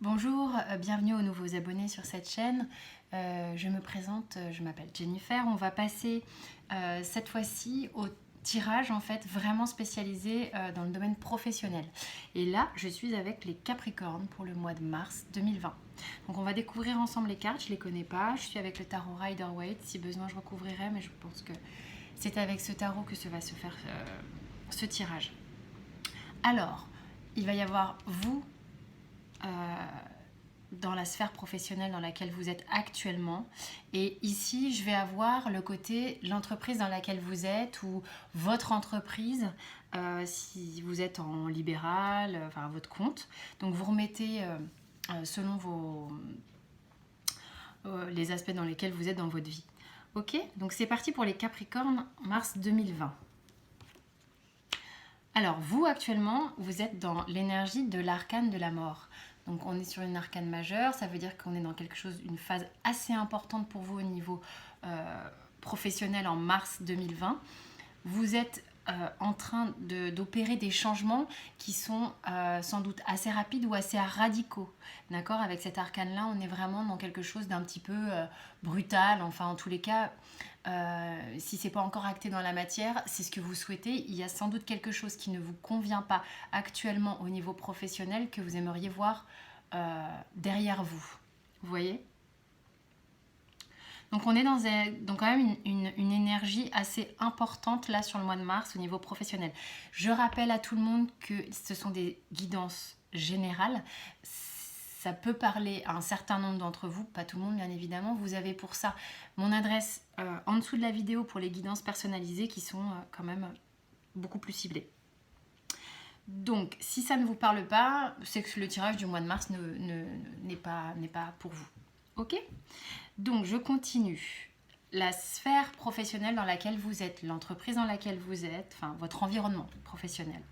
Bonjour, bienvenue aux nouveaux abonnés sur cette chaîne. Je me présente, je m'appelle Jennifer. On va passer cette fois-ci au tirage en fait vraiment spécialisé dans le domaine professionnel. Et là, je suis avec les Capricornes pour le mois de mars 2020. Donc on va découvrir ensemble les cartes, je ne les connais pas. Je suis avec le tarot Rider-Waite, si besoin je recouvrirai, mais je pense que c'est avec ce tarot que va se faire ce tirage. Alors, il va y avoir vous dans la sphère professionnelle dans laquelle vous êtes actuellement. Et ici, je vais avoir le côté l'entreprise dans laquelle vous êtes ou votre entreprise, si vous êtes en libéral, enfin votre compte. Donc vous remettez selon les aspects dans lesquels vous êtes dans votre vie. Ok, donc c'est parti pour les Capricornes, mars 2020. Alors, vous, actuellement, vous êtes dans l'énergie de l'arcane de la mort. Donc, on est sur une arcane majeure, ça veut dire qu'on est dans quelque chose, une phase assez importante pour vous au niveau professionnel en mars 2020. Vous êtes en train d'opérer des changements qui sont sans doute assez rapides ou assez radicaux. D'accord? Avec cet arcane-là, on est vraiment dans quelque chose d'un petit peu brutal. Enfin, en tous les cas, si c'est pas encore acté dans la matière, c'est ce que vous souhaitez. Il y a sans doute quelque chose qui ne vous convient pas actuellement au niveau professionnel que vous aimeriez voir derrière vous. Vous voyez? Donc on est dans quand même une énergie assez importante là sur le mois de mars au niveau professionnel. Je rappelle à tout le monde que ce sont des guidances générales. Ça peut parler à un certain nombre d'entre vous, pas tout le monde bien évidemment. Vous avez pour ça mon adresse en dessous de la vidéo pour les guidances personnalisées qui sont quand même beaucoup plus ciblées. Donc si ça ne vous parle pas, c'est que le tirage du mois de mars n'est pas pour vous. Ok ? Donc, je continue. La sphère professionnelle dans laquelle vous êtes, l'entreprise dans laquelle vous êtes, enfin, votre environnement professionnel.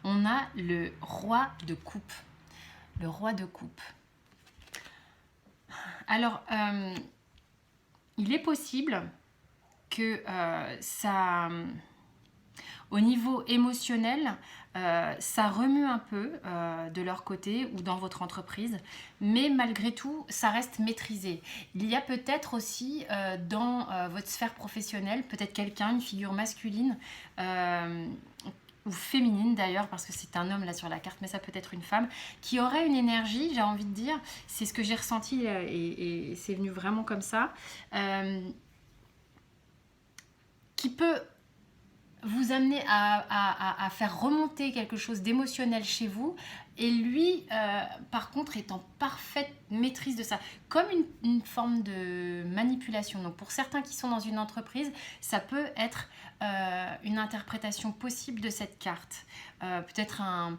On a le roi de coupe. Le roi de coupe. Alors, il est possible que ça... Au niveau émotionnel, ça remue un peu de leur côté ou dans votre entreprise, mais malgré tout, ça reste maîtrisé. Il y a peut-être aussi dans votre sphère professionnelle, peut-être quelqu'un, une figure masculine ou féminine d'ailleurs, parce que c'est un homme là sur la carte, mais ça peut être une femme, qui aurait une énergie, j'ai envie de dire, c'est ce que j'ai ressenti et c'est venu vraiment comme ça, qui peut vous amener à faire remonter quelque chose d'émotionnel chez vous et lui par contre est en parfaite maîtrise de ça comme une forme de manipulation. Donc pour certains qui sont dans une entreprise, ça peut être une interprétation possible de cette carte, peut-être un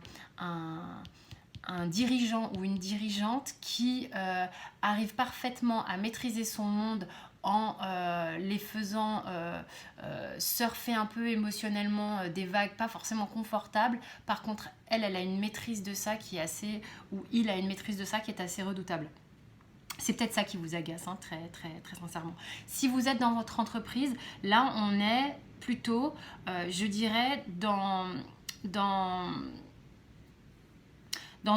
dirigeant ou une dirigeante qui arrive parfaitement à maîtriser son monde en les faisant surfer un peu émotionnellement des vagues pas forcément confortables. Par contre, elle a une maîtrise de ça qui est assez, ou il a une maîtrise de ça qui est assez redoutable. C'est peut-être ça qui vous agace, hein, très, très, très sincèrement. Si vous êtes dans votre entreprise, là, on est plutôt, je dirais, dans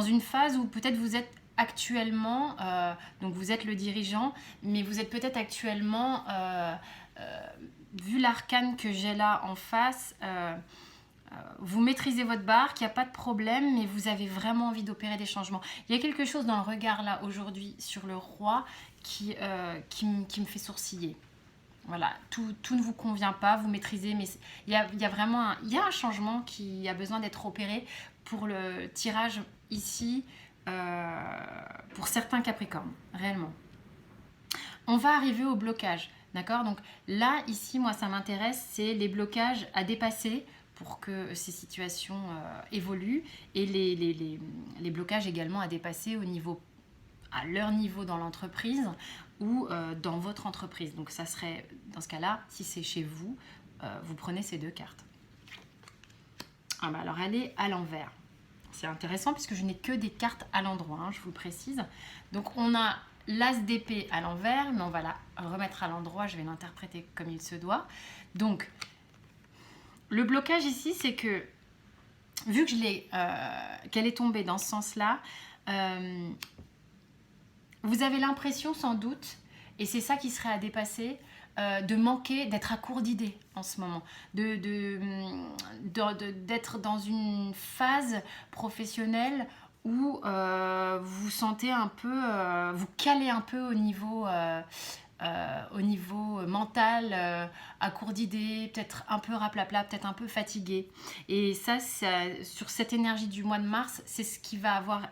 une phase où peut-être vous êtes actuellement, donc vous êtes le dirigeant, mais vous êtes peut-être actuellement, vu l'arcane que j'ai là en face, vous maîtrisez votre barque, il n'y a pas de problème, mais vous avez vraiment envie d'opérer des changements. Il y a quelque chose dans le regard là aujourd'hui sur le roi qui me fait sourciller. Voilà, tout ne vous convient pas, vous maîtrisez, mais il y a vraiment un changement qui a besoin d'être opéré pour le tirage ici, pour certains Capricornes, réellement. On va arriver au blocage, d'accord? Donc là, ici, moi, ça m'intéresse, c'est les blocages à dépasser pour que ces situations évoluent et les blocages également à dépasser à leur niveau dans l'entreprise ou dans votre entreprise. Donc ça serait, dans ce cas-là, si c'est chez vous, vous prenez ces deux cartes. Ah bah alors elle est à l'envers. C'est intéressant puisque je n'ai que des cartes à l'endroit, hein, je vous le précise. Donc on a l'as d'épée à l'envers, mais on va la remettre à l'endroit, je vais l'interpréter comme il se doit. Donc le blocage ici, c'est que vu que qu'elle est tombée dans ce sens-là, Vous avez l'impression sans doute, et c'est ça qui serait à dépasser, de manquer, d'être à court d'idées en ce moment, d'être dans une phase professionnelle où vous vous sentez un peu, vous calez un peu au niveau mental, à court d'idées, peut-être un peu raplapla, peut-être un peu fatigué. Et ça, sur cette énergie du mois de mars, c'est ce qui va avoir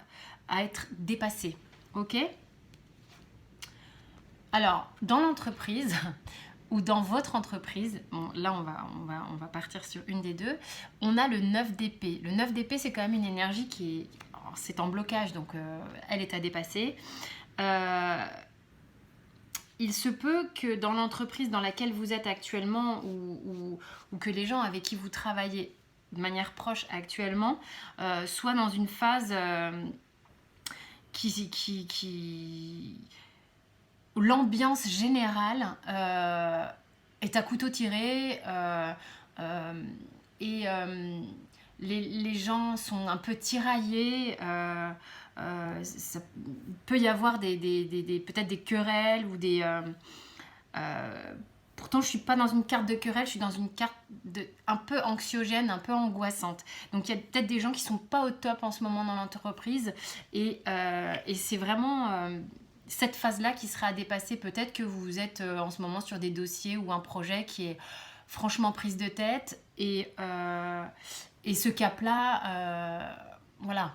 à être dépassé. Ok ? Alors, dans l'entreprise ou dans votre entreprise, bon, là on va partir sur une des deux, on a le 9 d'épée. Le 9 d'épée, c'est quand même une énergie qui est, c'est en blocage, donc elle est à dépasser. Il se peut que dans l'entreprise dans laquelle vous êtes actuellement ou que les gens avec qui vous travaillez de manière proche actuellement soient dans une phase où l'ambiance générale est à couteau tiré et les gens sont un peu tiraillés. Ça peut y avoir peut-être des querelles ou des... pourtant, je ne suis pas dans une carte de querelle, je suis dans une carte un peu anxiogène, un peu angoissante. Donc, il y a peut-être des gens qui ne sont pas au top en ce moment dans l'entreprise. Et c'est vraiment cette phase-là qui sera à dépasser. Peut-être que vous êtes en ce moment sur des dossiers ou un projet qui est franchement prise de tête. Et ce cap-là, voilà,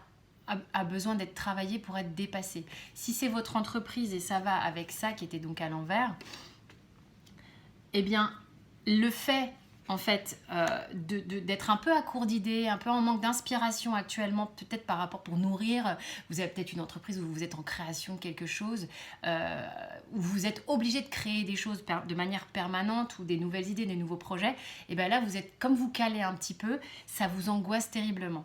a besoin d'être travaillé pour être dépassé. Si c'est votre entreprise et ça va avec ça qui était donc à l'envers, eh bien, le fait, en fait, d'être un peu à court d'idées, un peu en manque d'inspiration actuellement, peut-être par rapport pour nourrir, vous avez peut-être une entreprise où vous êtes en création de quelque chose, où vous êtes obligé de créer des choses de manière permanente ou des nouvelles idées, des nouveaux projets, et bien là, vous êtes, comme vous calez un petit peu, ça vous angoisse terriblement.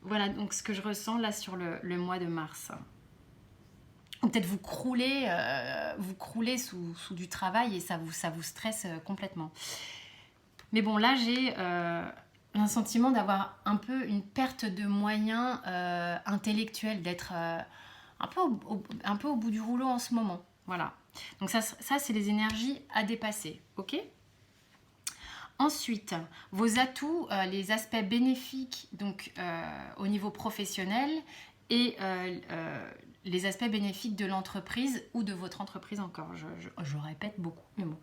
Voilà donc ce que je ressens là sur le mois de mars. Ou peut-être vous croulez sous du travail et ça vous stresse complètement. Mais bon, là, j'ai un sentiment d'avoir un peu une perte de moyens intellectuels, d'être un peu au bout du rouleau en ce moment. Voilà. Donc ça c'est les énergies à dépasser. Ok ? Ensuite, vos atouts, les aspects bénéfiques donc, au niveau professionnel et les aspects bénéfiques de l'entreprise ou de votre entreprise encore. Je répète beaucoup, mais bon.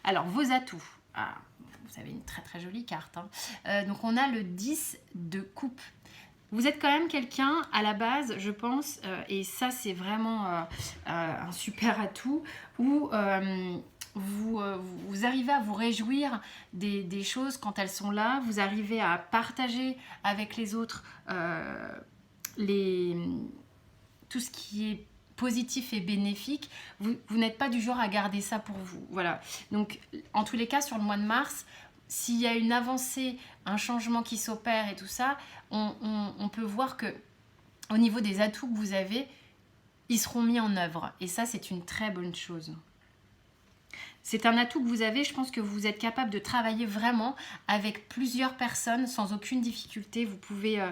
Alors, vos atouts. Ah, vous avez une très très jolie carte. Hein. Donc, on a le 10 de coupe. Vous êtes quand même quelqu'un, à la base, je pense, et ça, c'est vraiment un super atout, où vous arrivez à vous réjouir des choses quand elles sont là, vous arrivez à partager avec les autres tout ce qui est positif et bénéfique. Vous n'êtes pas du genre à garder ça pour vous. Voilà. Donc, en tous les cas, sur le mois de mars, s'il y a une avancée, un changement qui s'opère et tout ça, on peut voir que au niveau des atouts que vous avez, ils seront mis en œuvre. Et ça, c'est une très bonne chose. C'est un atout que vous avez, je pense que vous êtes capable de travailler vraiment avec plusieurs personnes sans aucune difficulté. Vous pouvez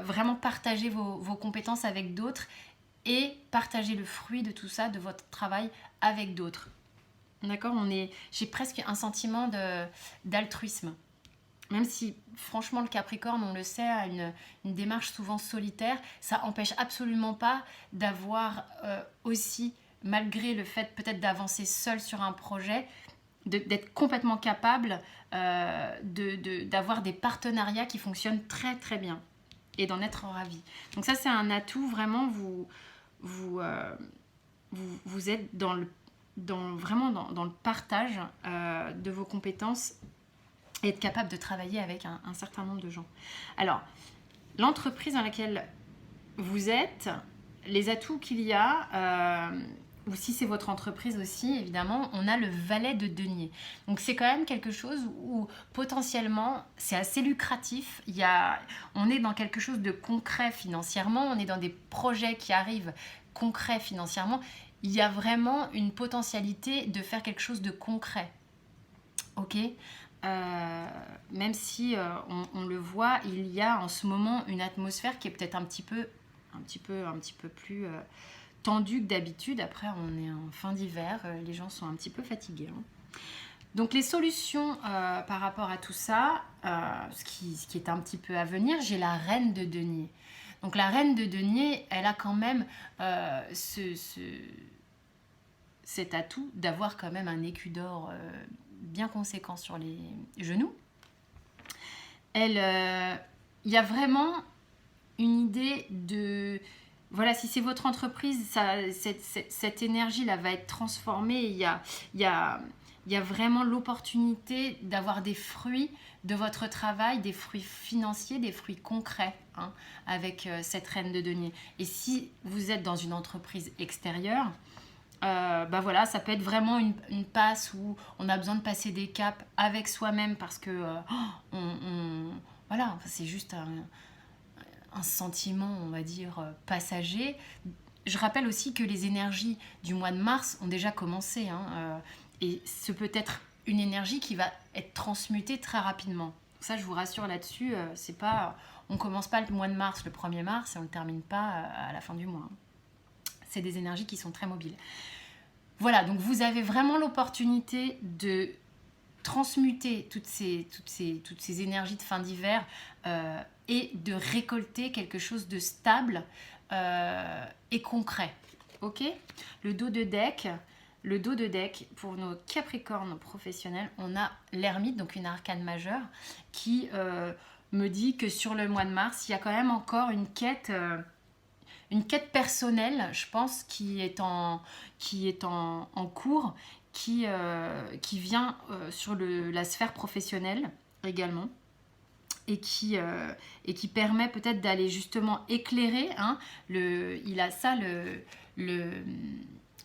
vraiment partager vos compétences avec d'autres et partager le fruit de tout ça, de votre travail avec d'autres. D'accord ? J'ai presque un sentiment d'altruisme. Même si, franchement, le Capricorne, on le sait, a une démarche souvent solitaire, ça n'empêche absolument pas d'avoir aussi, malgré le fait peut-être d'avancer seul sur un projet, d'être complètement capable d'avoir des partenariats qui fonctionnent très très bien et d'en être ravi. Donc ça, c'est un atout, vraiment, vous êtes vraiment dans le partage de vos compétences et être capable de travailler avec un certain nombre de gens. Alors, l'entreprise dans laquelle vous êtes, les atouts qu'il y a, ou si c'est votre entreprise aussi, évidemment, on a le valet de denier. Donc, c'est quand même quelque chose où potentiellement, c'est assez lucratif. On est dans quelque chose de concret financièrement, on est dans des projets qui arrivent concrets financièrement. Il y a vraiment une potentialité de faire quelque chose de concret. Ok ? Même si on le voit, il y a en ce moment une atmosphère qui est peut-être un petit peu plus tendu que d'habitude. Après, on est en fin d'hiver, les gens sont un petit peu fatigués. Hein. Donc les solutions par rapport à tout ça, ce qui est un petit peu à venir, j'ai la reine de denier. Donc la reine de denier, elle a quand même cet atout d'avoir quand même un écu d'or bien conséquent sur les genoux. Il y a vraiment une idée de... Voilà, si c'est votre entreprise, cette énergie-là va être transformée. Il y a vraiment l'opportunité d'avoir des fruits de votre travail, des fruits financiers, des fruits concrets hein, avec cette reine de denier. Et si vous êtes dans une entreprise extérieure, bah voilà, ça peut être vraiment une passe où on a besoin de passer des caps avec soi-même parce que voilà, c'est juste un sentiment, on va dire, passager. Je rappelle aussi que les énergies du mois de mars ont déjà commencé. Hein, et ce peut être une énergie qui va être transmutée très rapidement. Ça, je vous rassure là-dessus, c'est pas, on ne commence pas le mois de mars le 1er mars et on ne le termine pas à la fin du mois. C'est des énergies qui sont très mobiles. Voilà, donc vous avez vraiment l'opportunité de transmuter toutes ces énergies de fin d'hiver et de récolter quelque chose de stable et concret. Ok ? Le dos de deck, pour nos capricornes professionnels, on a l'ermite, donc une arcane majeure, qui me dit que sur le mois de mars, il y a quand même encore une quête personnelle, je pense, qui est en cours, qui vient sur la sphère professionnelle également. Et qui permet peut-être d'aller justement éclairer. Hein, il a ça,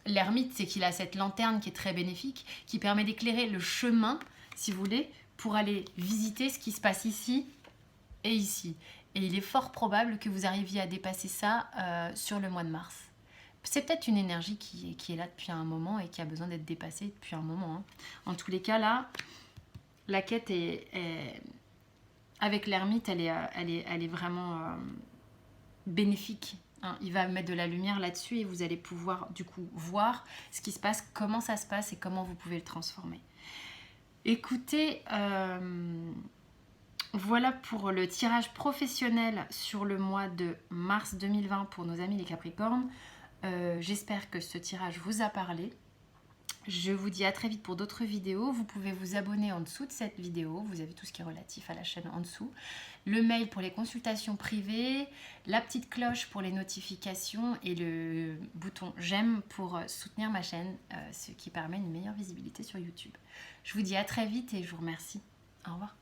l'ermite, c'est qu'il a cette lanterne qui est très bénéfique, qui permet d'éclairer le chemin, si vous voulez, pour aller visiter ce qui se passe ici et ici. Et il est fort probable que vous arriviez à dépasser ça sur le mois de mars. C'est peut-être une énergie qui est là depuis un moment et qui a besoin d'être dépassée depuis un moment. Hein. En tous les cas, là, la quête est avec l'ermite, elle est vraiment bénéfique. Hein. Il va mettre de la lumière là-dessus et vous allez pouvoir du coup voir ce qui se passe, comment ça se passe et comment vous pouvez le transformer. Écoutez, voilà pour le tirage professionnel sur le mois de mars 2020 pour nos amis les Capricornes. J'espère que ce tirage vous a parlé. Je vous dis à très vite pour d'autres vidéos. Vous pouvez vous abonner en dessous de cette vidéo. Vous avez tout ce qui est relatif à la chaîne en dessous. Le mail pour les consultations privées, la petite cloche pour les notifications et le bouton j'aime pour soutenir ma chaîne, ce qui permet une meilleure visibilité sur YouTube. Je vous dis à très vite et je vous remercie. Au revoir.